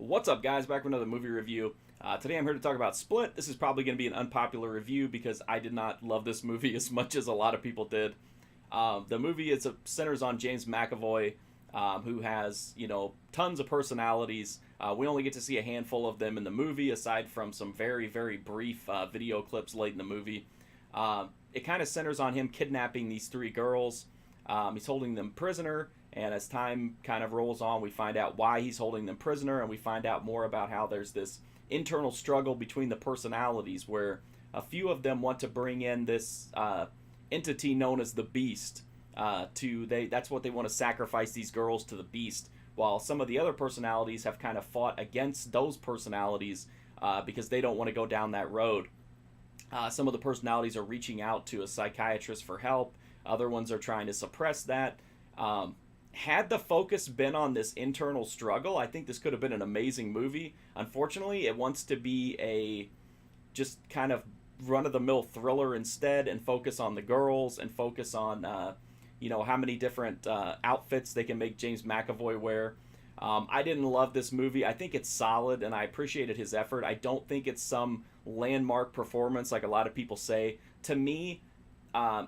What's up, guys? Back with another movie review. Today I'm here to talk about Split. This is probably going to be an unpopular review because I did not love this movie as much as a lot of people did. The movie centers on James McAvoy, who has, tons of personalities. We only get to see a handful of them in the movie, aside from some very, very brief video clips late in the movie. It kind of centers on him kidnapping these three girls. He's holding them prisoner, and as time kind of rolls on, we find out why he's holding them prisoner, and we find out more about how there's this internal struggle between the personalities, where a few of them want to bring in this entity known as the Beast. That's what they want to sacrifice these girls to the Beast, while some of the other personalities have kind of fought against those personalities because they don't want to go down that road. Some of the personalities are reaching out to a psychiatrist for help. Other ones are trying to suppress that. Had the focus been on this internal struggle, I think this could have been an amazing movie. Unfortunately, it wants to be a just kind of run-of-the-mill thriller instead, and focus on the girls, and focus on how many different outfits they can make James McAvoy wear. I didn't love this movie. I think it's solid, and I appreciated his effort. I don't think it's some landmark performance like a lot of people say. To me,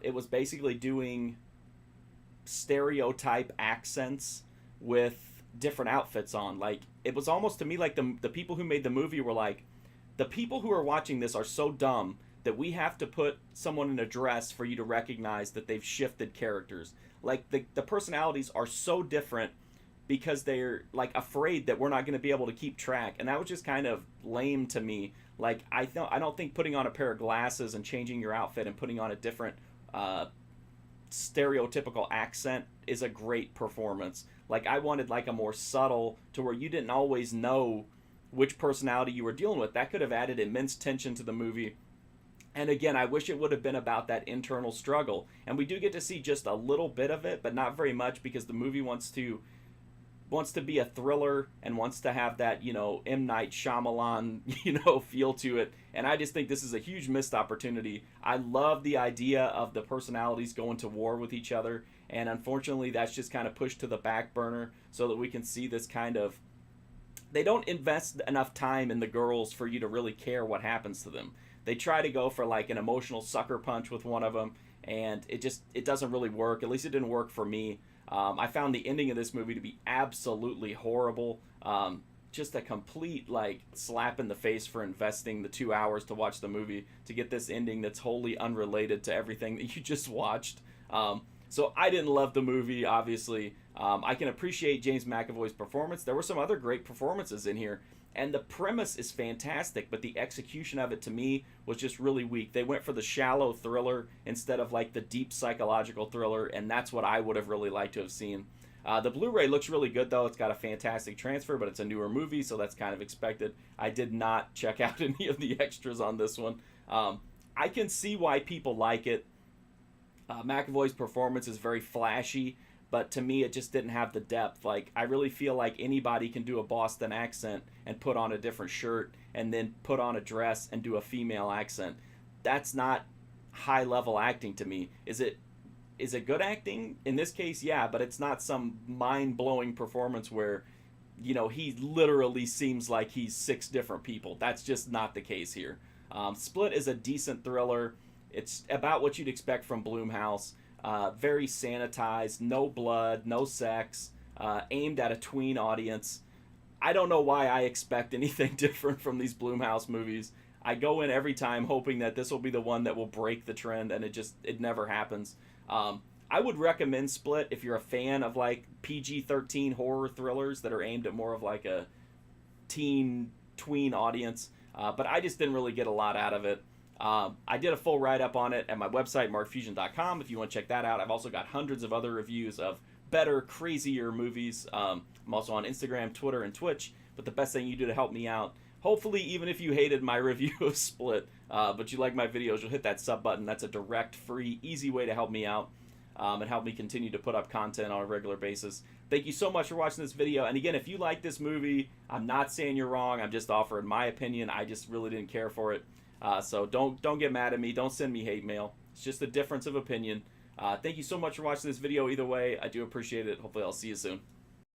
it was basically doing stereotype accents with different outfits on. Like, it was almost to me like the people who made the movie were like, the people who are watching this are so dumb that we have to put someone in a dress for you to recognize that they've shifted characters. Like, the personalities are so different because they're like afraid that we're not going to be able to keep track, and that was just kind of lame to me. Like, I don't think putting on a pair of glasses and changing your outfit and putting on a different stereotypical accent is a great performance. Like, I wanted like a more subtle, to where you didn't always know which personality you were dealing with. That could have added immense tension to the movie. And again, I wish it would have been about that internal struggle. And we do get to see just a little bit of it, but not very much, because the movie wants to be a thriller and wants to have that, M. Night Shyamalan, feel to it. And I just think this is a huge missed opportunity. I love the idea of the personalities going to war with each other, and unfortunately that's just kind of pushed to the back burner so that we can see this kind of... They don't invest enough time in the girls for you to really care what happens to them. They try to go for like an emotional sucker punch with one of them, and it doesn't really work. At least it didn't work for me. I found the ending of this movie to be absolutely horrible. Just a complete like slap in the face for investing the 2 hours to watch the movie to get this ending that's wholly unrelated to everything that you just watched. So I didn't love the movie, obviously. I can appreciate James McAvoy's performance. There were some other great performances in here, and the premise is fantastic, but the execution of it to me was just really weak. They went for the shallow thriller instead of like the deep psychological thriller, and that's what I would have really liked to have seen. The Blu-ray looks really good, though. It's got a fantastic transfer, but it's a newer movie, so that's kind of expected. I did not check out any of the extras on this one. I can see why people like it. McAvoy's performance is very flashy, but to me it just didn't have the depth. Like, I really feel like anybody can do a Boston accent and put on a different shirt, and then put on a dress and do a female accent. That's not high level acting to me. Is it good acting? In this case, yeah, but it's not some mind-blowing performance where, he literally seems like he's 6 different people. That's just not the case here. Split is a decent thriller. It's about what you'd expect from Blumhouse. Very sanitized, no blood, no sex, aimed at a tween audience. I don't know why I expect anything different from these Blumhouse movies. I go in every time hoping that this will be the one that will break the trend, and it never happens. I would recommend Split if you're a fan of like PG-13 horror thrillers that are aimed at more of like a teen tween audience, but I just didn't really get a lot out of it. I did a full write-up on it at my website, markfusion.com, if you want to check that out. I've also got hundreds of other reviews of better, crazier movies. I'm also on Instagram, Twitter, and Twitch, but the best thing you do to help me out, hopefully even if you hated my review of Split, but you like my videos, you'll hit that sub button. That's a direct, free, easy way to help me out and help me continue to put up content on a regular basis. Thank you so much for watching this video. And again, if you like this movie, I'm not saying you're wrong. I'm just offering my opinion. I just really didn't care for it. So don't get mad at me. Don't send me hate mail. It's just a difference of opinion. Thank you so much for watching this video either way. I do appreciate it. Hopefully I'll see you soon.